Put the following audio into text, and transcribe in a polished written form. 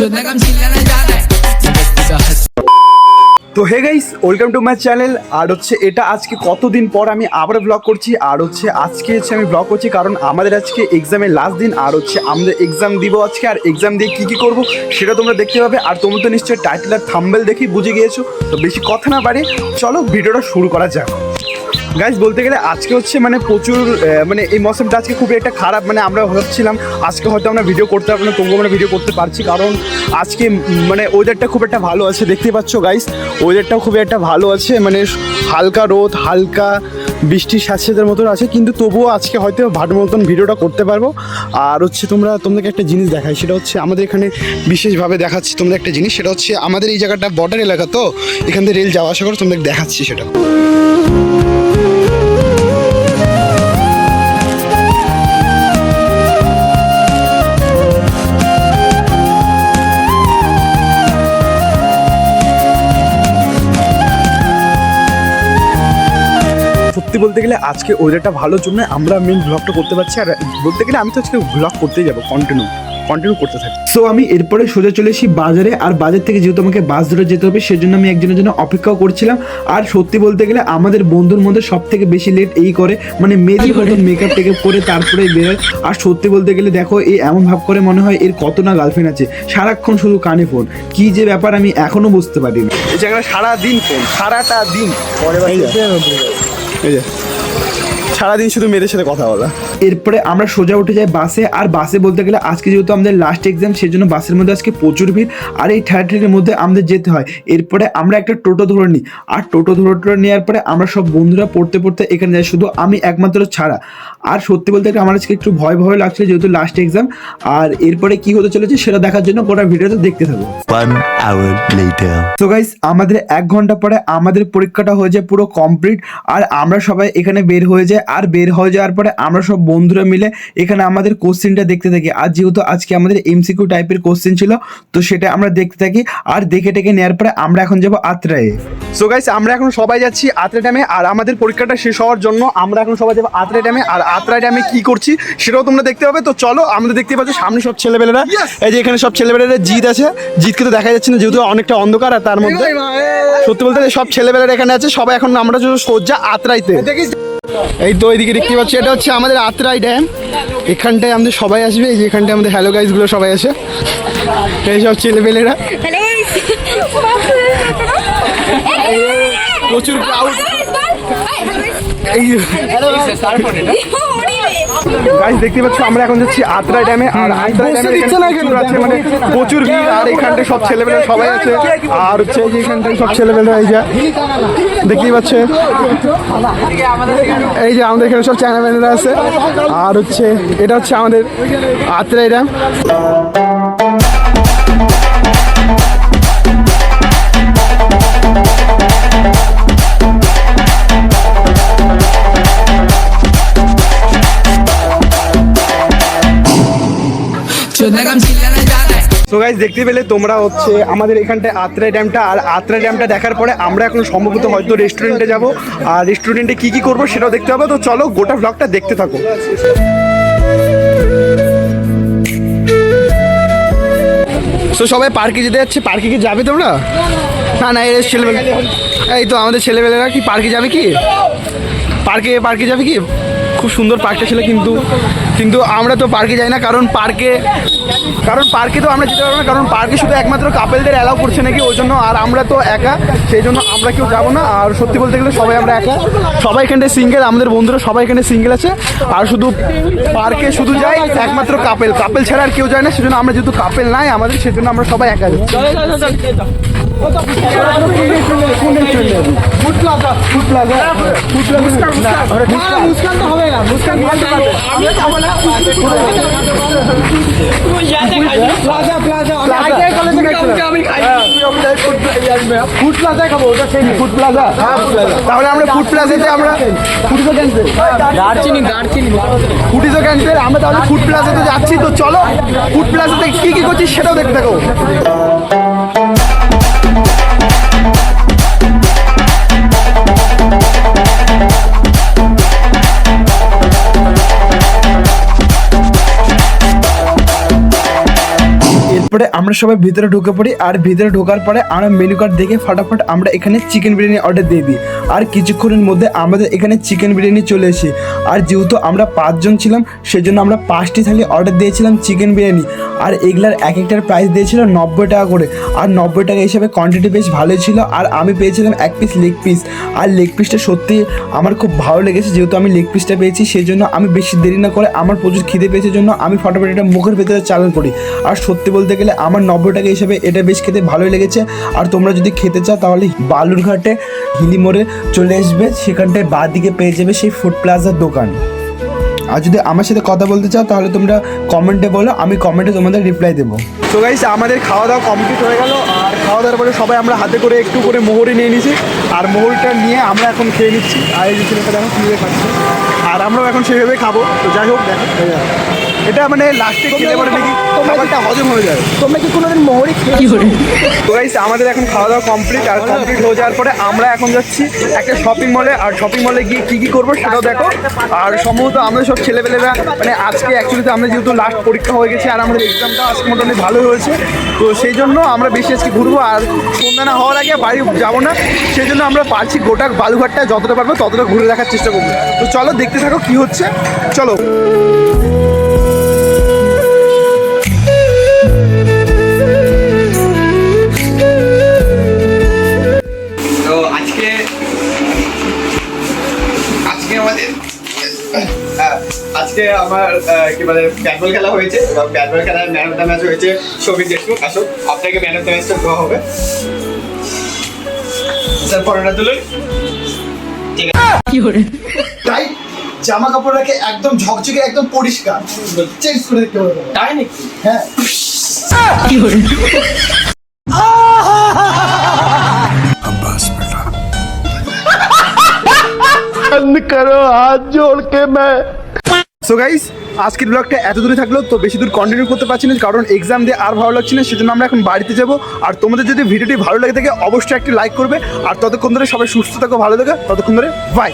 তো hey guys, welcome to my channel. আর এটা আজকে কতদিন পর আমি আবার ব্লগ করছি। আর আজকে আমি ব্লগ করছি কারণ আমাদের আজকে এক্সামের লাস্ট দিন। আর আমাদের এক্সাম দিব আজকে। আর এক্সাম দিয়ে কী করবো সেটা তোমরা দেখতে পাবে। আর তোমরা তো নিশ্চয়ই টাইটেল আর থাম্বনেল দেখেই বুঝে গিয়েছো। তো বেশি কথা না বাড়ি, চলো ভিডিওটা শুরু করা যাক। গাইস, বলতে গেলে আজকে মানে প্রচুর এই মৌসুমটা আজকে খুবই একটা খারাপ। আমরা ভাবছিলাম আজকে হয়তো আমরা ভিডিও করতে পারবো না, তবুও আমরা ভিডিও করতে পারছি কারণ আজকে ওয়েদারটা খুব একটা ভালো আছে। দেখতে পাচ্ছ গাইস, ওয়েদারটাও খুবই একটা ভালো আছে। হালকা রোদ, হালকা বৃষ্টির স্যাঁতস্যাঁতের মতন আছে, কিন্তু তবুও আজকে হয়তো ভালো মতন ভিডিওটা করতে পারবো। আর তোমাদেরকে একটা জিনিস দেখাই, সেটা আমাদের এখানে বিশেষভাবে দেখাচ্ছি তোমাদের একটা জিনিস। সেটা আমাদের এই জায়গাটা বর্ডার এলাকা, তো এখান থেকে রেল যাওয়া আসা করে তোমাদের দেখাচ্ছি সেটা। সত্যি বলতে গেলে আজকে ওয়েদারটা ভালোর জন্য আমরা মেন ব্লগটা করতে পারছি। আর বলতে গেলে আমি তো আজকে ব্লগ করতেই যাবো, কন্টিনিউ করতে থাকি। সো আমি এরপরে সোজা চলে এসেছি বাজারে। আর বাজার থেকে যেহেতু আমাকে বাস ধরে যেতে হবে, সেজন্য আমি একজনের জন্য অপেক্ষাও করছিলাম। আর সত্যি বলতে গেলে আমাদের বন্ধুর মধ্যে সব থেকে বেশি লেট এই করে, মেয়েদের মতন মেকআপ টেকআপ করে তারপরে বেরোয়। আর সত্যি বলতে গেলে দেখো, এই এমন ভাব করে মনে হয় এর কত না গার্লফ্রেন্ড আছে, সারাক্ষণ শুধু কানে ফোন। কি যে ব্যাপার আমি এখনো বুঝতে পারিনি। এই জায়গায় সারাদিন ফোন, সারাটা দিন সারাদিন শুধু মেয়েদের সাথে কথা বলা। এরপরে আমরা সোজা উঠে যাই বাসে। আর বাসে বলতে গেলে আজকে যেহেতু আমাদের লাস্ট এক্সাম, সেজন্য বাসের মধ্যে আজকে প্রচুর ভিড়। আর এই ঠেলাঠেলির মধ্যে আমাদের যেতে হয়। এরপরে আমরা একটা টোটো ধরে নিই। আর টোটো ধরে নেওয়ার পরে আমরা সব বন্ধুরা পড়তে এখানে যাই, শুধু আমি একমাত্র ছাড়া। আর সত্যি বলতে গেলে আমার আজকে একটু ভয় লাগছিল, যেহেতু লাস্ট এক্সাম। আর এরপরে কি হতে চলেছে সেটা দেখার জন্য গোটা ভিডিওটা দেখতে থাকো। তো গাইস, আমাদের 1 ঘন্টা পরে আমাদের পরীক্ষাটা হয়ে যায় পুরো কমপ্লিট। আর আমরা সবাই এখানে বের হয়ে যায়। আর বের হয়ে যাওয়ার পরে আমরা সব বন্ধুরা মিলে এখানে আমাদের কোশ্চেনটা দেখতে থাকি। আর যেহেতু আজকে আমাদের এমসিকিউ টাইপের কোশ্চেন ছিল, তো সেটা আমরা দেখতে থাকি। আর দেখে নেওয়ার পরে আমরা এখন যাবো আত্রায়ে। সো গাইস, আমরা এখন সবাই যাচ্ছি আত্রা ড্যামে। আর আমাদের পরীক্ষাটা শেষ হওয়ার জন্য আমরা এখন সবাই যাবো আত্রা ড্যামে। আর আত্রা ড্যামে কি করছি সেটাও তোমরা দেখতে পাবে। তো চলো, আমরা দেখতে পাচ্ছি সামনে সব ছেলেবেলেরা। এই যে এখানে সব ছেলেবেলেরা জিত আছে। জিতকে তো দেখা যাচ্ছে না, যেহেতু অনেকটা অন্ধকার। আর তার মধ্যে সত্যি বলতে সব ছেলেবেলেরা এখানে আছে সবাই। এখন আমরা সোজা আত্রাইতে। এই তো এইদিকে দেখতে পাচ্ছি, এটা আমাদের আত্রাই ড্যাম। এখানটায় আমাদের সবাই আসবে। এই যে এখানটায় আমাদের হ্যালো গাইজ গুলো সবাই আসে, এই সব ছেলেপেলেরা। প্রচুর ক্রাউড। গাইজ দেখতে পাচ্ছ, আমরা এখন যাচ্ছি আত্রাই ড্যামে। আর আত্রাই ড্যামে আছে প্রচুর ভিড়। আর এখানটায় সব ছেলেপেলেরা সবাই আছে। আর যে এখানটায় সব ছেলেপেলেরা এই যে দেখতেই পাচ্ছে, এই যে আমাদের এখানে সব চ্যানেলম্যানেরা আছে। আর এটা আমাদের আত্রাই ড্যাম। তো গাইস, দেখতে পেলে তোমরা আমাদের এখানটায় আত্রাই ড্যামটা। আর আত্রাই ড্যামটা দেখার পরে আমরা এখন সম্ভবত হয়তো রেস্টুরেন্টে যাব। আর রেস্টুরেন্টে কি করবো সেটাও দেখতে হবে। তো চলো, গোটা ব্লগটা দেখতে থাকো। তো সবাই পার্কে যেতে যাচ্ছে। পার্কে কি যাবে তোমরা? না এই ছেলেবেলা, এই তো আমাদের ছেলেবেলেরা কি পার্কে যাবে? কি পার্কে যাবে কি? খুব সুন্দর পার্কটা ছিল, কিন্তু আমরা তো পার্কে যাই না। কারণ পার্কে তো আমরা যেতে পারবো না, কারণ পার্কে শুধু একমাত্র কাপেলদের অ্যালাউ করছে নাকি, ওই জন্য। আর আমরা তো একা, সেই জন্য আমরা কেউ যাবো না। আর সত্যি বলতে গেলে সবাই আমরা একা, সবাই এখানে সিঙ্গেল। আমাদের বন্ধুরা সবাই এখানে সিঙ্গেল আছে। আর শুধু পার্কে শুধু যাই একমাত্র কাপেল ছাড়া আর কেউ যায় না। সেজন্য আমরা যেহেতু কাপেল নাই আমাদের, সেজন্য আমরা সবাই একা যাচ্ছি। ফুড প্লাজায় খাবো, ওটা সেই ফুড প্লাজা। তাহলে আমরা ফুড প্লাজাতে আমরা ফুটিজো ক্যান্সেল, ফুটিজো ক্যান্সেল। আমরা তাহলে ফুড প্লাজাতে যাচ্ছি। তো চলো, ফুড প্লাজাতে কি করছি সেটাও দেখতে থাকো। এরপরে এরপরে আমরা সবাই ভিতরে ঢুকে পড়ি, আর ভিতরে ঢোকার পরে আমরা মেনু কার্ড দেখে ফাটাফাট আমরা এখানে চিকেন বিরিয়ানি অর্ডার দিয়ে দিই। আর কিছুক্ষণের মধ্যে আমাদের এখানে চিকেন বিরিয়ানি চলে এসে, আর যেহেতু আমরা 5 জন ছিলাম সেজন্য আমরা 5টি থালি অর্ডার দিয়েছিলাম চিকেন বিরিয়ানি। আর এগুলার এক একটার প্রাইস দিয়েছিল 90 টাকা করে, আর 90 টাকা হিসাবে কোয়ান্টিটি বেশ ভালোই ছিল। আর আমি পেয়েছিলাম 1 পিস লেগ পিস, আর লেগ পিসটা সত্যি আমার খুব ভালো লেগেছে। যেহেতু আমি লেগ পিসটা পেয়েছি সেই জন্য আমি বেশি দেরি না করে, আমার প্রচুর খিদে পেয়েছে জন্য আমি ফটাফট এটা মুখের ভেতরে চালান করি। আর সত্যি বলতে গেলে আমার 90 টাকা হিসাবে এটা বেশ খেতে ভালোই লেগেছে। আর তোমরা যদি খেতে চাও তাহলে বালুরঘাটে হিলি মোড়ে চলে আসবে, সেখানটায় বাঁ দিকে পেয়ে যাবে সেই ফুড প্লাজার দোকান। আর যদি আমার সাথে কথা বলতে চাও তাহলে তোমরা কমেন্টে বলো, আমি কমেন্টে তোমাদের রিপ্লাই দেবো। তো গাইস আমাদের খাওয়া দাওয়া কমপ্লিট হয়ে গেল, আর খাওয়া দাওয়ার পরে সবাই আমরা হাতে করে একটু করে মোহরি নিয়ে নিয়েছি, আর মোহরিটা নিয়ে আমরা এখন খেয়ে নিচ্ছি। আর এই যে ছেলেটা এখন কীভাবে খাচ্ছে, আর আমরাও এখন সেইভাবে খাবো। তো যাই হোক দেখো এটা মানে লাস্টে খেলে পরে নাকি খাবারটা হজম হয়ে যায়। তোমরা কি কোনোদিন মোহরি খেয়ে? তো গাইস আমাদের এখন খাওয়া দাওয়া কমপ্লিট, আর কমপ্লিট হয়ে যাওয়ার পরে আমরা এখন যাচ্ছি একটা শপিং মলে। আর শপিং মলে গিয়ে কী কী করবো সেটাও দেখো। আর সম্ভবত আমরা সব ছেলেপেলেরা মানে আজকে অ্যাকচুয়ালিতে আমরা যেহেতু লাস্ট পরীক্ষা হয়ে গেছে আর আমাদের এক্সামটা আজকে মোটামুটি ভালো হয়েছে, তো সেই জন্য আমরা বেশি আজকে ঘুরবো। আর সন্ধ্যা না হওয়ার আগে বাড়ি যাবো না, সেই জন্য আমরা পারছি গোটা বালুঘাটটা যতটা পারবো ততটা ঘুরে দেখার চেষ্টা করবো। তো চলো দেখতে থাকো কী হচ্ছে, চলো। আজকে আমার কি বলে ব্যাটবল খেলা হয়েছে, এবং ব্যাটবল খেলায় ম্যান অফ দ্য ম্যাচ হয়েছে শোভিত দেশমুখ। আসুন আপনাকে ম্যান অফ দ্য ম্যাচটা দেওয়া হবে। স্যার পরোটা তুলুন। তাই জামা কাপড় রাখে একদম ঝকঝকে একদম পরিষ্কার চেঞ্জ করে দেখতে পারবো। তাই নাকি? হ্যাঁ সো গাইস আজকের ব্লগটা এত দূরে থাকলো, তো বেশি দূর কন্টিনিউ করতে পারছি না কারণ এক্সাম দিয়ে আর ভালো লাগছে না, সেজন্য আমরা এখন বাড়িতে যাব। আর তোমাদের যদি ভিডিওটি ভালো লাগে থাকে অবশ্যই একটি লাইক করবে, আর ততক্ষণ ধরে সবাই সুস্থ থাকো, ভালো থাকো, ততক্ষণ ধরে বাই।